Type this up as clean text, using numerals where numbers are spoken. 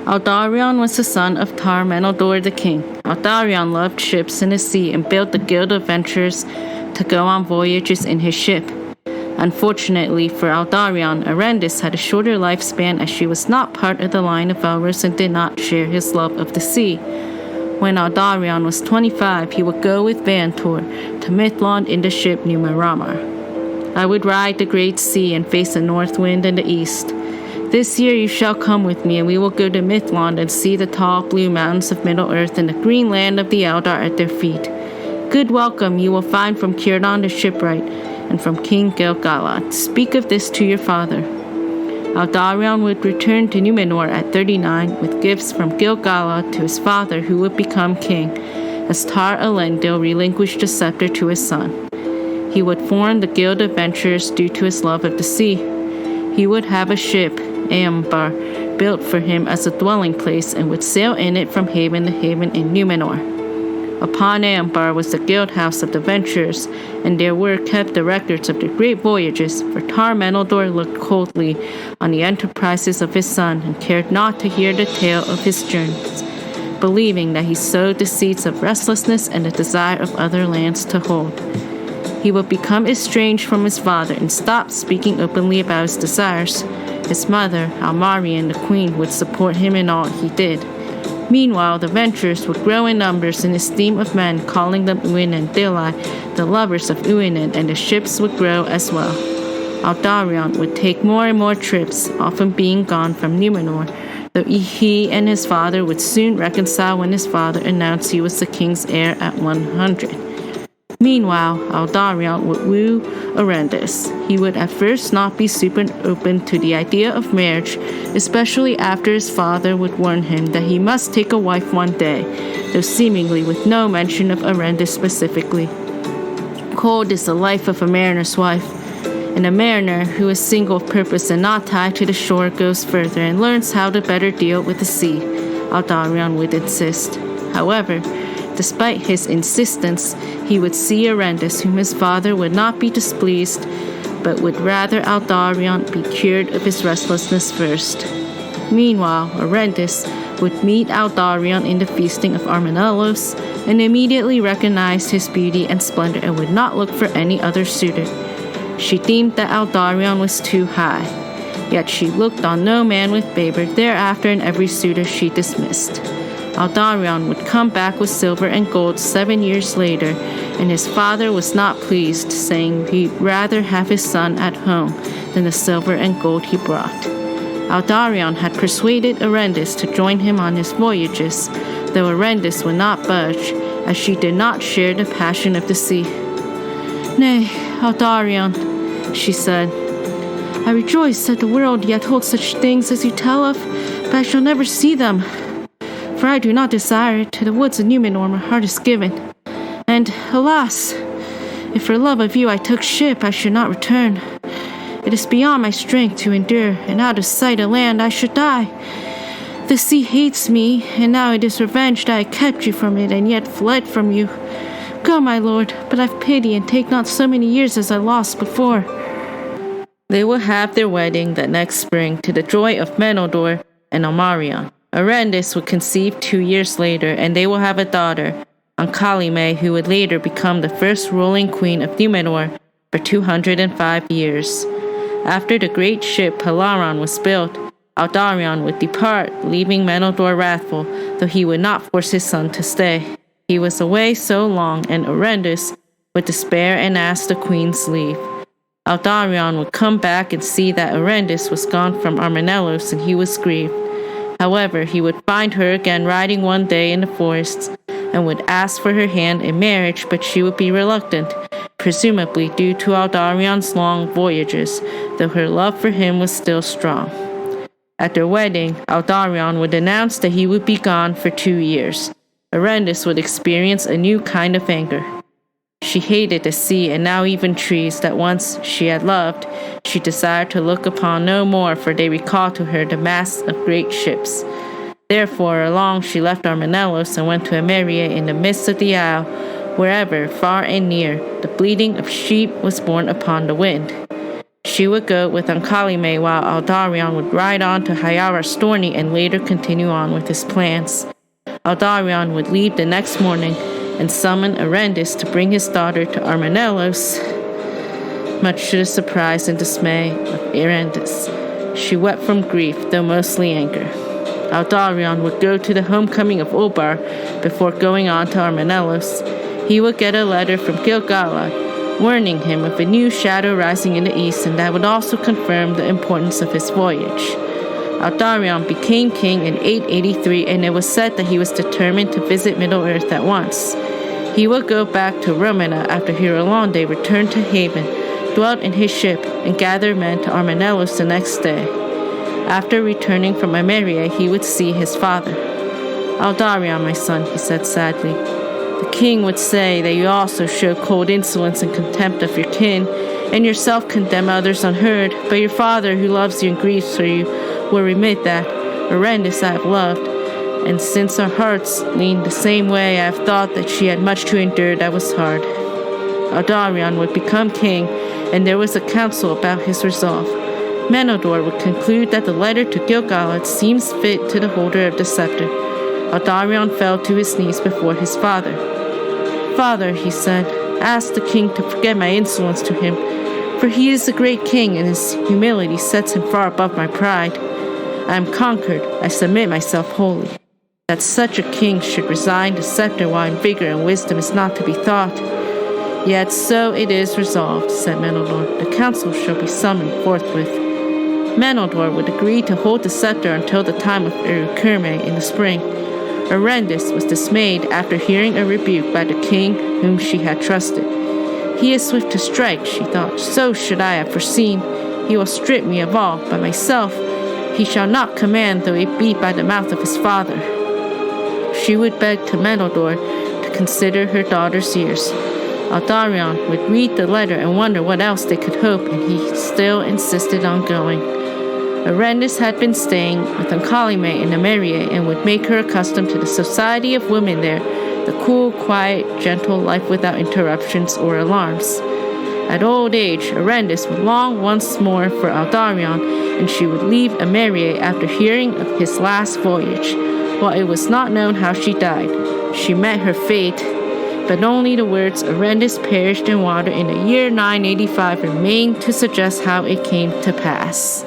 Aldarion was the son of Tar-Meneldur the King. Aldarion loved ships and the sea and built the Guild of Adventurers to go on voyages in his ship. Unfortunately for Aldarion, Erendis had a shorter lifespan as she was not part of the Line of Elros and did not share his love of the sea. When Aldarion was 25, he would go with Vëantur to Mithlond in the ship Númerrámar. I would ride the great sea and face the north wind and the east. This year you shall come with me, and we will go to Mithlond and see the tall blue mountains of Middle-earth and the green land of the Eldar at their feet. Good welcome you will find from Círdan the Shipwright and from King Gil-galad. Speak of this to your father. Aldarion would return to Númenor at 39 with gifts from Gil-galad to his father, who would become king, as Tar-Elendil relinquished the sceptre to his son. He would form the Guild of Adventurers due to his love of the sea. He would have a ship, Eldar, built for him as a dwelling place and would sail in it from haven to haven in Númenor. Upon Eldar was the Guild House of the Adventurers, and there were kept the records of the great voyages, for Tar-Meneldur looked coldly on the enterprises of his son and cared not to hear the tale of his journeys, believing that he sowed the seeds of restlessness and the desire of other lands to hold. He would become estranged from his father and stop speaking openly about his desires. His mother, Aldarion the Queen, would support him in all he did. Meanwhile, the adventurers would grow in numbers and esteem of men, calling them Uin and Dili, the lovers of Uinen, and the ships would grow as well. Aldarion would take more and more trips, often being gone from Númenor, though he and his father would soon reconcile when his father announced he was the king's heir at 100. Meanwhile, Aldarion would woo Erendis. He would at first not be super open to the idea of marriage, especially after his father would warn him that he must take a wife one day, though seemingly with no mention of Erendis specifically. Cold is the life of a mariner's wife, and a mariner who is single of purpose and not tied to the shore goes further and learns how to better deal with the sea, Aldarion would insist. However, despite his insistence, he would see Erendis, whom his father would not be displeased, but would rather Aldarion be cured of his restlessness first. Meanwhile, Erendis would meet Aldarion in the feasting of Tar-Meneldur and immediately recognized his beauty and splendor and would not look for any other suitor. She deemed that Aldarion was too high, yet she looked on no man with favor thereafter, and every suitor she dismissed. Aldarion would come back with silver and gold 7 years later, and his father was not pleased, saying he'd rather have his son at home than the silver and gold he brought. Aldarion had persuaded Erendis to join him on his voyages, though Erendis would not budge, as she did not share the passion of the sea. "Nay, Aldarion," she said, "I rejoice that the world yet holds such things as you tell of, but I shall never see them. For I do not desire it. To the woods of Númenor my heart is given. And, alas, if for love of you I took ship, I should not return. It is beyond my strength to endure, and out of sight of land I should die. The sea hates me, and now it is revenged that I kept you from it and yet fled from you. Go, my lord, but have pity and take not so many years as I lost before." They will have their wedding the next spring to the joy of Meneldur and Aldarion. Erendis would conceive 2 years later, and they will have a daughter, Ancalime, who would later become the first ruling queen of Númenor for 205 years. After the great ship Palaron was built, Aldarion would depart, leaving Meneldur wrathful, though he would not force his son to stay. He was away so long, and Erendis would despair and ask the queen's leave. Aldarion would come back and see that Erendis was gone from Tar-Meneldur, and he was grieved. However, he would find her again riding one day in the forests and would ask for her hand in marriage, but she would be reluctant, presumably due to Aldarion's long voyages, though her love for him was still strong. At their wedding, Aldarion would announce that he would be gone for 2 years. Erendis would experience a new kind of anger. She hated the sea and now even trees that once she had loved, she desired to look upon no more, for they recalled to her the masts of great ships. Therefore, along she left Tar-Meneldur and went to Emeria in the midst of the isle, wherever, far and near, the bleating of sheep was borne upon the wind. She would go with Ancalime while Aldarion would ride on to j.r.r. Storny and later continue on with his plans. Aldarion would leave the next morning and summon Erendis to bring his daughter to Tar-Meneldur, much to the surprise and dismay of Erendis. She wept from grief, though mostly anger. Aldarion would go to the homecoming of Ulbar before going on to Tar-Meneldur. He would get a letter from Gil-galad, warning him of a new shadow rising in the east, and that would also confirm the importance of his voyage. Aldarion became king in 883, and it was said that he was determined to visit Middle-earth at once. He would go back to Romana after Llywelyn returned to Haven, dwelt in his ship, and gathered men to Tar-Meneldur the next day. After returning from Emeria, he would see his father. "Aldarion, my son," he said sadly, "the king would say that you also show cold insolence and contempt of your kin, and yourself condemn others unheard, but your father, who loves you and grieves for you, will remit that. Erendis I have loved, and since our hearts leaned the same way, I have thought that she had much to endure that was hard." Aldarion would become king, and there was a council about his resolve. Meneldur would conclude that the letter to Gil-galad seems fit to the holder of the sceptre. Aldarion fell to his knees before his father. "Father," he said, "ask the king to forget my insolence to him, for he is a great king, and his humility sets him far above my pride. I am conquered, I submit myself wholly. That such a king should resign the sceptre while in vigor and wisdom is not to be thought." "Yet so it is resolved," said Meneldur. "The council shall be summoned forthwith." Meneldur would agree to hold the sceptre until the time of Erendis in the spring. Erendis was dismayed after hearing a rebuke by the king whom she had trusted. "He is swift to strike," she thought. "So should I have foreseen. He will strip me of all, but myself he shall not command, though he beat by the mouth of his father." She would beg to Meneldur to consider her daughter's years. Aldarion would read the letter and wonder what else they could hope, and he still insisted on going. Erendis had been staying with Ancalime in Emeria and would make her accustomed to the society of women there, the cool, quiet, gentle life without interruptions or alarms. At old age, Erendis would long once more for Aldarion, and she would leave Emeria after hearing of his last voyage. While it was not known how she died, she met her fate, but only the words "Erendis perished in water in the year 985 remain to suggest how it came to pass.